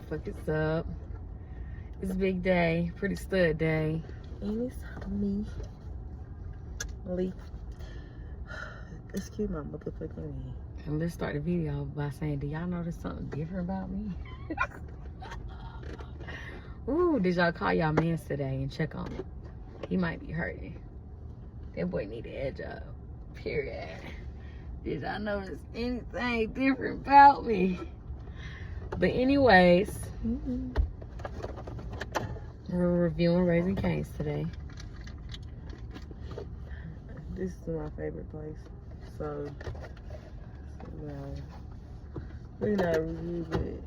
fuck is up? It's a big day, pretty stud day. And it's me, Lee. Excuse my motherfucking name. And let's start the video by saying, do y'all notice something different about me? Ooh, did y'all call y'all mans today and check on him? He might be hurting. That boy need an edge up. Period. Did y'all notice anything different about me? But anyways, we're reviewing Raising Cane's today. This is my favorite place. So we're not review it.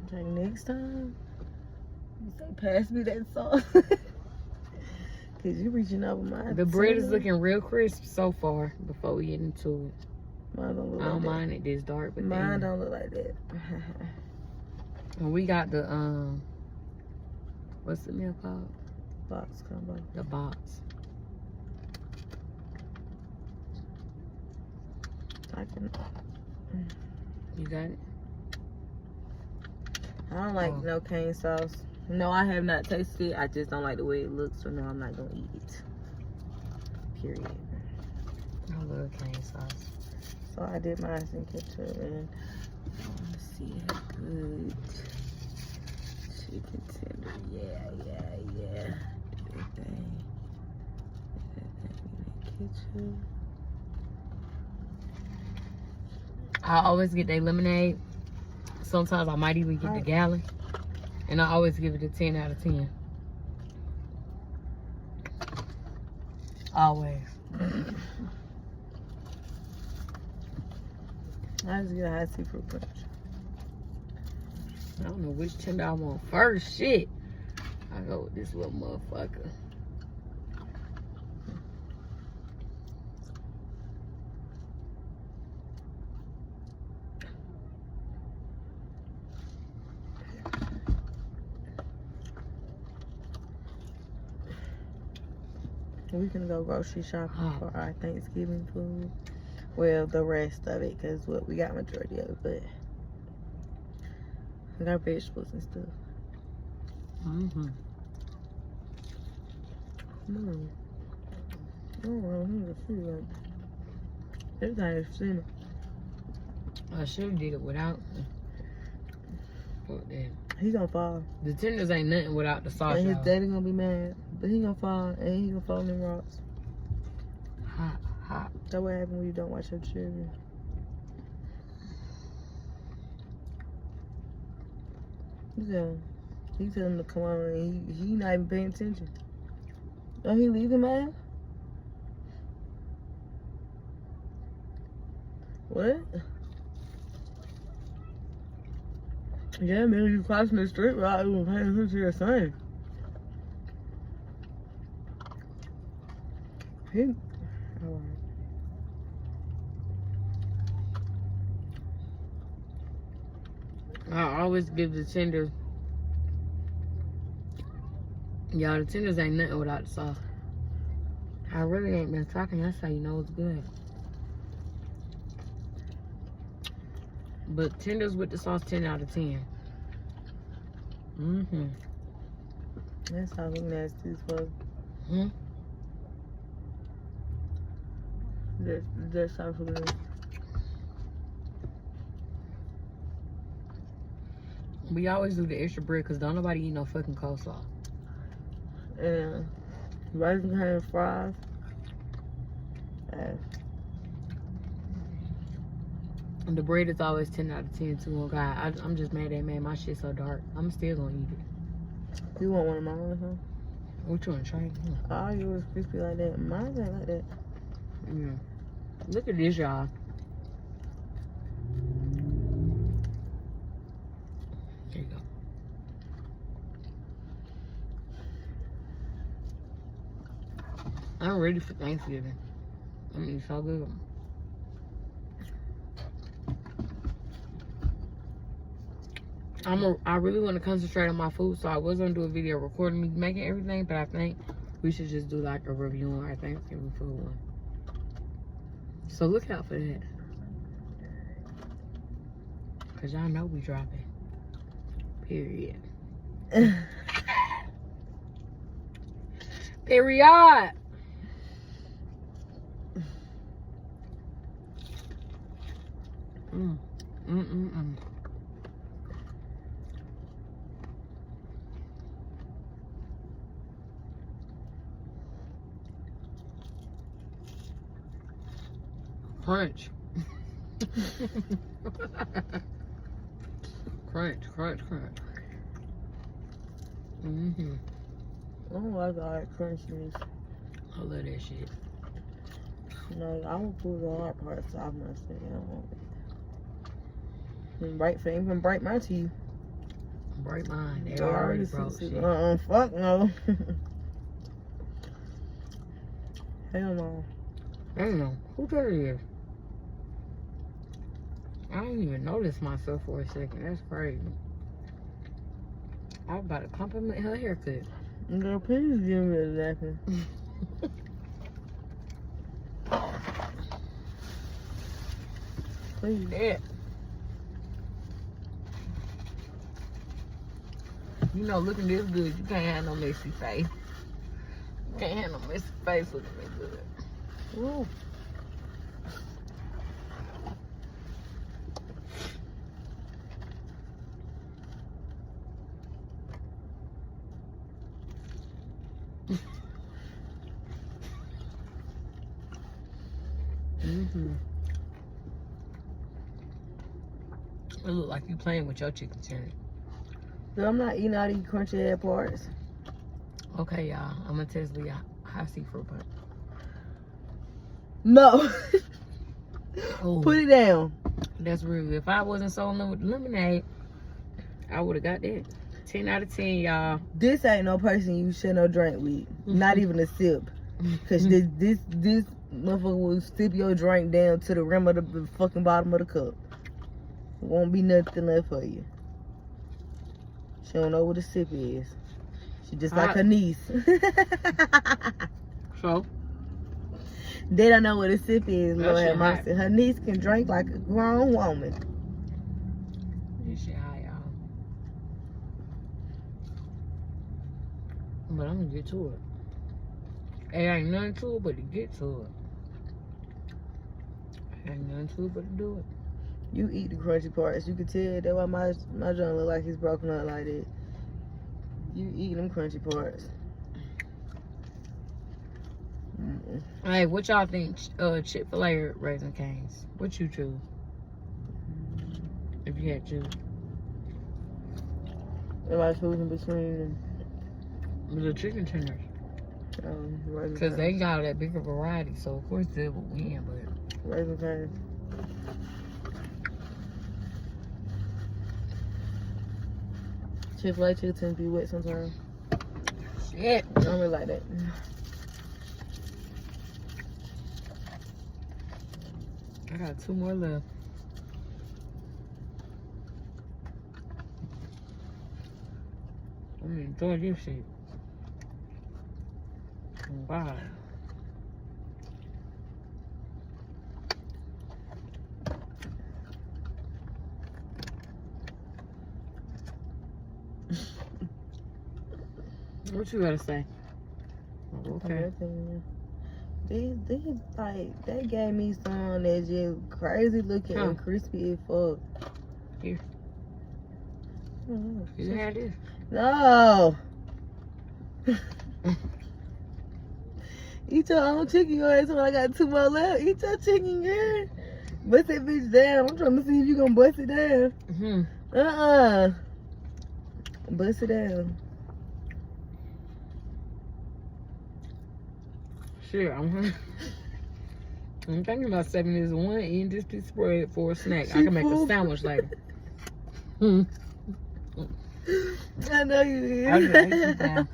Okay, next time, you say pass me that sauce. Cause you reaching over my. The bread is looking real crisp so far. Before we get into it, Mine don't look I don't like mind it this dark, but mine then, don't look like that. and we got the what's the meal called? Box combo. The box. I can. You got it? I don't like Oh. no cane sauce. No, I have not tasted it. I just don't like the way it looks, so no, I'm not gonna eat it. Period. I love cane sauce. So I did mine in ketchup and let's see how good. Chicken tender. Yeah. That thing. Ketchup. I always get their lemonade. Sometimes I might even get the gallon. And I always give it a 10 out of 10. Always. I just get a hot seafood punch. I don't know which tender I want first. Shit. I go with this little motherfucker. We can go grocery shopping for our Thanksgiving food. Well, the rest of it, because we got majority of it, but we got vegetables and stuff. Everything is similar. I should have did it without. Fuck that. He gonna fall. The tenders ain't nothing without the sauce. And his y'all. daddy gonna be mad. But he gonna fall, and he gonna fall in them rocks. Hot. That's what happens when you don't watch your children. Yeah. He tell him to come on, and he not even paying attention. Don't he leave him, man? What? Yeah, man, you crossing the street without even paying attention to your son. He, I always give the tenders. Y'all, the tenders ain't nothing without the sauce. I really ain't been talking. That's how you know it's good. But tenders with the sauce, 10 out of 10. That sounds nasty as fuck. That sounds good. We always do the extra bread because don't nobody eat no fucking coleslaw. And rising cane fries. And the bread is always 10 out of 10 too. Oh God, I'm just mad they made my shit so dark. I'm still gonna eat it. You want one of mine or something? What you wanna try? Oh, yours crispy like that. Mine ain't like that. Look at this, y'all. There you go. I'm ready for Thanksgiving. I mean, it's so good. I really want to concentrate on my food, so I was gonna do a video recording me making everything, but I think we should just do like a review on our Thanksgiving food one. So look out for that. Cause y'all know we dropping. Period. Period. Crunch. Crunch, crunch, crunch. Oh my God, crunchiness. I love that shit. No, I will pull the hard parts off my skin. I don't want it. Break, even break my teeth. Break mine. They already broke shit. Fuck no. Hell no. Damn, who that is? I didn't even notice myself for a second. That's crazy. I was about to compliment her haircut. Girl, please give me a napkin. Please. Yeah. You know, looking this good, you can't have no messy face. You can't have no messy face looking this good. Ooh. It look like you playing with your chicken tender. I'm not eating all these crunchy ass parts. Okay, y'all. I'm gonna test Leah high seafood punch. No. Oh, Put it down. that's rude. If I wasn't so in love with lemonade, I would have got that. 10 out of 10, y'all. This ain't no person you share no drink with. Not even a sip. Cause this motherfucker will sip your drink down to the rim of the fucking bottom of the cup. Won't be nothing left for you. She don't know what a sip is. She just like her niece. So? They don't know what a sip is, That Lord shit have mercy. Her niece can drink like a grown woman. This shit high, y'all. But I'm gonna get to it. It ain't nothing to it but to get to it. Ain't nothing to it but to do it. You eat the crunchy parts. You can tell that's why my joint look like it's broken up like that. You eat them crunchy parts. Hey, what y'all think? Chick-fil-A or Raising Cane's? What you choose? If you had to choose. Am I choosing between The chicken tenders. Raising Because they Cane's? got that bigger variety, so of course they will win, but... Raising Cane's. Chick-fil-A chicken tends to be wet sometimes. Shit. I don't really like that. I got 2 more left. I'm enjoying this shit. Wow. What you gotta say? Okay. These like they gave me some that's just crazy looking and crispy as fuck. Here. Oh, You had this. no. Eat your own chicken, your ass when I got 2 more left. Eat your chicken, girl. Bust that bitch down. I'm trying to see if you gonna bust it down. Bust it down. Sure, I'm thinking about saving this one and just be spread for a snack. I can make a sandwich later. I know you did. I just ate this down.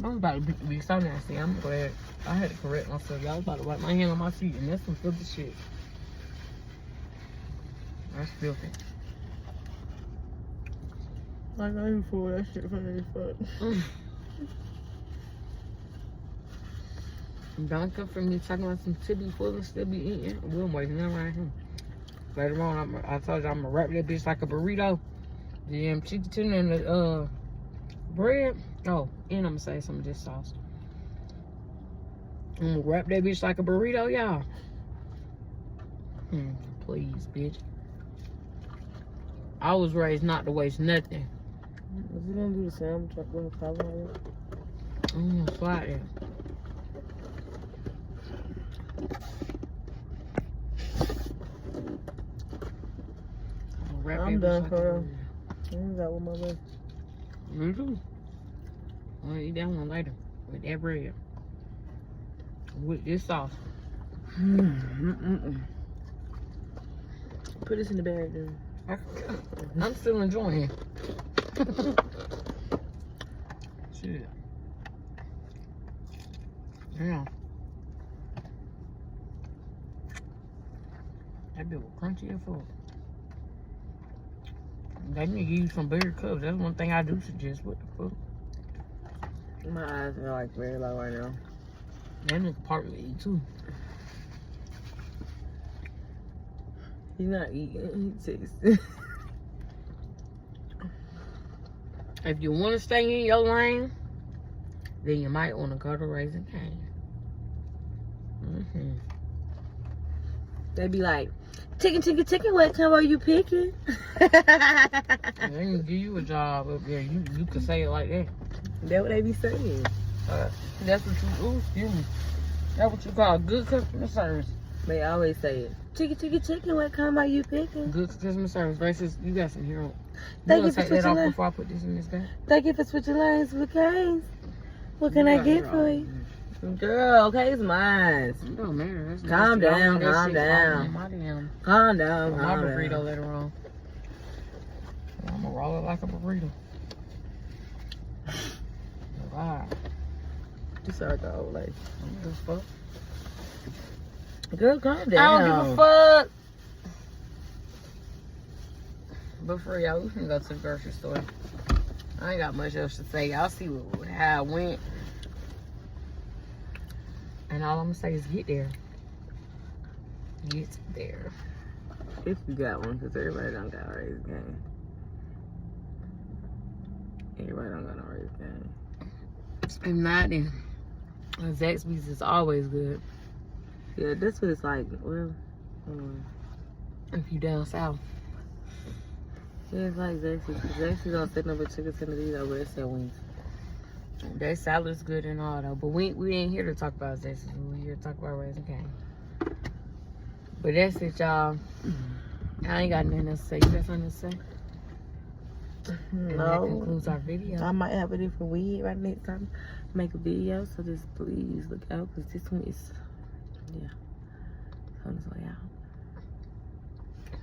I was about to be so nasty. I'm glad I had to correct myself. I was about to wipe my hand on my seat, and that's some filthy shit. That's filthy. I know you for that shit funny as fuck. Don't come from me talking about some to be full and still be eating. We're waiting that right here. Later on, I told you I'm gonna wrap that bitch like a burrito. Then chicken tender and the bread. Oh, and I'm gonna say some of this sauce. I'm gonna wrap that bitch like a burrito, y'all. Please, bitch. I was raised not to waste nothing. Is he gonna do the same? Gonna cover it? I'm gonna slide it. I'm done for real. I ain't got one more left. Me too. I'm gonna eat that one later with that bread. With this sauce. Put this in the bag, then. I'm still enjoying it. Shit. Yeah. That bit was crunchy as fuck. They need to give you some bigger cups. That's one thing I do suggest. What the fuck? My eyes are like very low right now. That nigga partly eat too. He's not eating. He tastes. If you want to stay in your lane, then you might want to go to Raising Cane. They be like, chicken, what color are you picking? They can give you a job up there. You can say it like that. That's what they be saying. That's what you do. Excuse me. That's what you call good customer service. They always say it. Chicken, what color are you picking? Good customer service versus you got some hero. Thank you You for take that switching off lanes. before I put this in this bag. Thank you for switching lanes with Canes. What can I get for you? Girl, Cane's mine. It don't matter. That's Calm nasty. I down, want that calm shit down. on my damn Calm down, my calm burrito down. later on. I'm gonna roll it like a burrito. Wow. This like an old lady. I don't give a fuck. Girl, calm down. I don't give a fuck. But for y'all, we can go to the grocery store. I ain't got much else to say. Y'all see how it went. And all I'm gonna say is get there. Get there. If you got one, because everybody don't got a raised game. Everybody don't got no raised game. If not, then Zaxby's is always good. Yeah, that's what it's like. Well, If you down south. yeah, it's like Zaxby's. Zaxby's don't set number chicken tenders over there, sell wings. That salad's good and all though, but we ain't here to talk about Zaxby's. We're here to talk about Raising Cane. But that's it, y'all. I ain't got nothing else to say. You got something to say? And that concludes our video. I might have a different wig right next time. Make a video, so just please look out, because this one is, yeah, it's on its way out.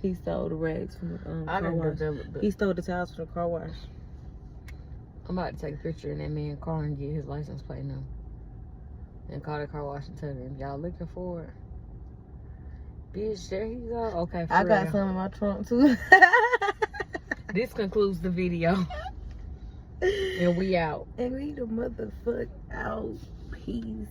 He stole the rags from the car wash. He stole the towels from the car wash. I'm about to take a picture in that man's car and get his license plate number. And call the car wash and tell them, y'all looking for it? Bitch, there you go. Okay, I got some in my trunk too. This concludes the video. And we out. And we the motherfuck out. Peace.